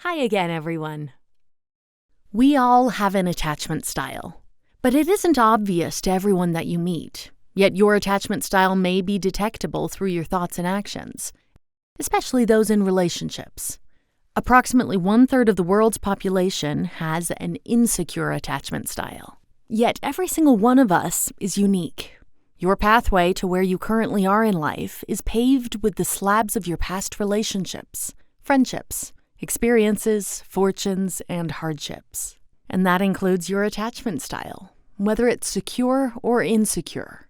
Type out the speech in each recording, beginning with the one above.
Hi again, everyone. We all have an attachment style, but it isn't obvious to everyone that you meet, yet your attachment style may be detectable through your thoughts and actions, especially those in relationships. Approximately 1/3 of the world's population has an insecure attachment style. Yet every single one of us is unique. Your pathway to where you currently are in life is paved with the slabs of your past relationships, friendships, experiences, fortunes, and hardships. And that includes your attachment style, whether it's secure or insecure.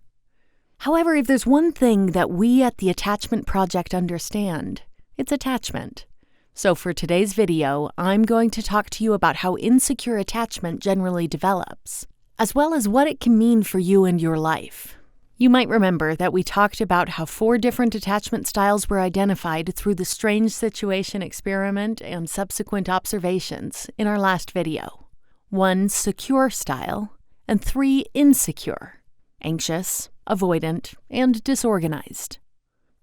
However, if there's one thing that we at the Attachment Project understand, it's attachment. So for today's video, I'm going to talk to you about how insecure attachment generally develops, as well as what it can mean for you and your life. You might remember that we talked about how 4 different attachment styles were identified through the strange situation experiment and subsequent observations in our last video. 1 secure style, and 3 insecure, anxious, avoidant, and disorganized.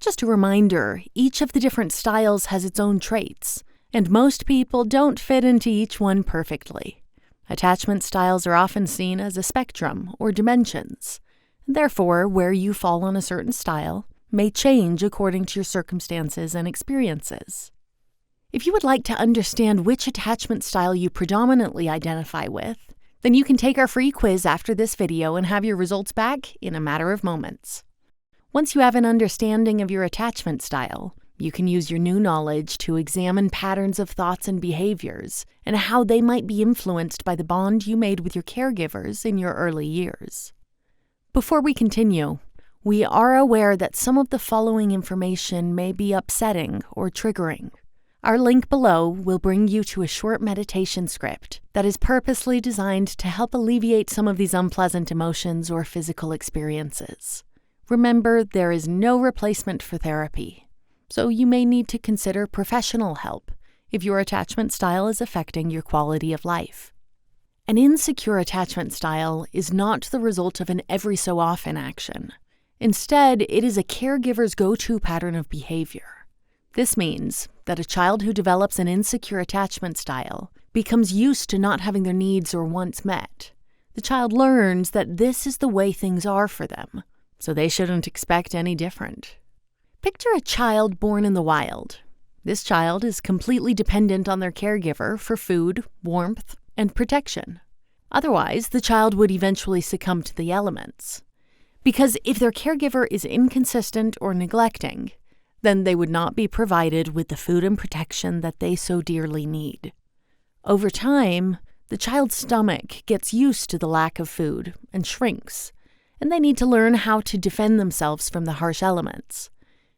Just a reminder, each of the different styles has its own traits, and most people don't fit into each one perfectly. Attachment styles are often seen as a spectrum or dimensions. Therefore, where you fall on a certain style may change according to your circumstances and experiences. If you would like to understand which attachment style you predominantly identify with, then you can take our free quiz after this video and have your results back in a matter of moments. Once you have an understanding of your attachment style, you can use your new knowledge to examine patterns of thoughts and behaviors and how they might be influenced by the bond you made with your caregivers in your early years. Before we continue, we are aware that some of the following information may be upsetting or triggering. Our link below will bring you to a short meditation script that is purposely designed to help alleviate some of these unpleasant emotions or physical experiences. Remember, there is no replacement for therapy, so you may need to consider professional help if your attachment style is affecting your quality of life. An insecure attachment style is not the result of an every-so-often action. Instead, it is a caregiver's go-to pattern of behavior. This means that a child who develops an insecure attachment style becomes used to not having their needs or wants met. The child learns that this is the way things are for them, so they shouldn't expect any different. Picture a child born in the wild. This child is completely dependent on their caregiver for food, warmth, and protection. Otherwise, the child would eventually succumb to the elements. Because if their caregiver is inconsistent or neglecting, then they would not be provided with the food and protection that they so dearly need. Over time, the child's stomach gets used to the lack of food and shrinks, and they need to learn how to defend themselves from the harsh elements.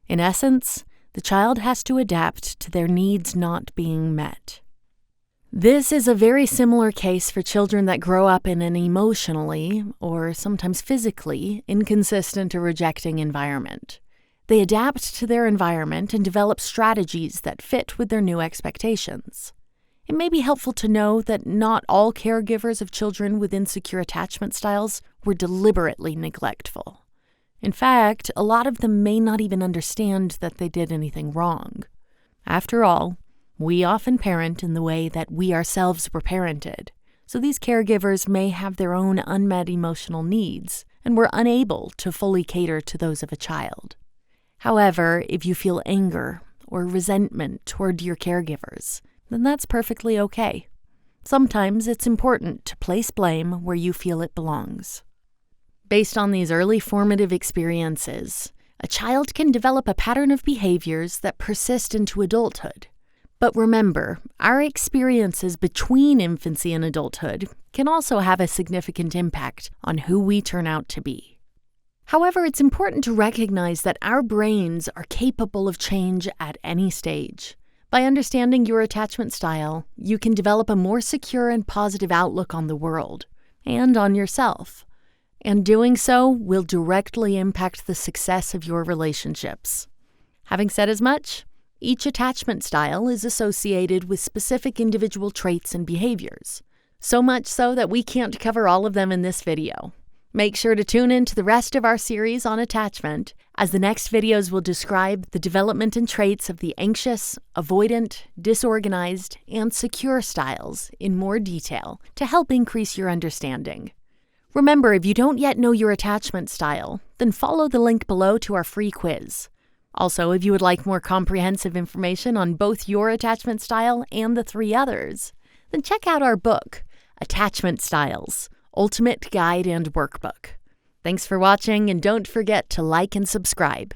In essence, the child has to adapt to their needs not being met. This is a very similar case for children that grow up in an emotionally, or sometimes physically, inconsistent or rejecting environment. They adapt to their environment and develop strategies that fit with their new expectations. It may be helpful to know that not all caregivers of children with insecure attachment styles were deliberately neglectful. In fact, a lot of them may not even understand that they did anything wrong. After all, we often parent in the way that we ourselves were parented, so these caregivers may have their own unmet emotional needs and were unable to fully cater to those of a child. However, if you feel anger or resentment toward your caregivers, then that's perfectly okay. Sometimes it's important to place blame where you feel it belongs. Based on these early formative experiences, a child can develop a pattern of behaviors that persist into adulthood. But remember, our experiences between infancy and adulthood can also have a significant impact on who we turn out to be. However, it's important to recognize that our brains are capable of change at any stage. By understanding your attachment style, you can develop a more secure and positive outlook on the world and on yourself. And doing so will directly impact the success of your relationships. Having said as much, each attachment style is associated with specific individual traits and behaviors, so much so that we can't cover all of them in this video. Make sure to tune in to the rest of our series on attachment, as the next videos will describe the development and traits of the anxious, avoidant, disorganized, and secure styles in more detail to help increase your understanding. Remember, if you don't yet know your attachment style, then follow the link below to our free quiz. Also, if you would like more comprehensive information on both your attachment style and the 3 others, then check out our book, Attachment Styles, Ultimate Guide and Workbook. Thanks for watching, and don't forget to like and subscribe.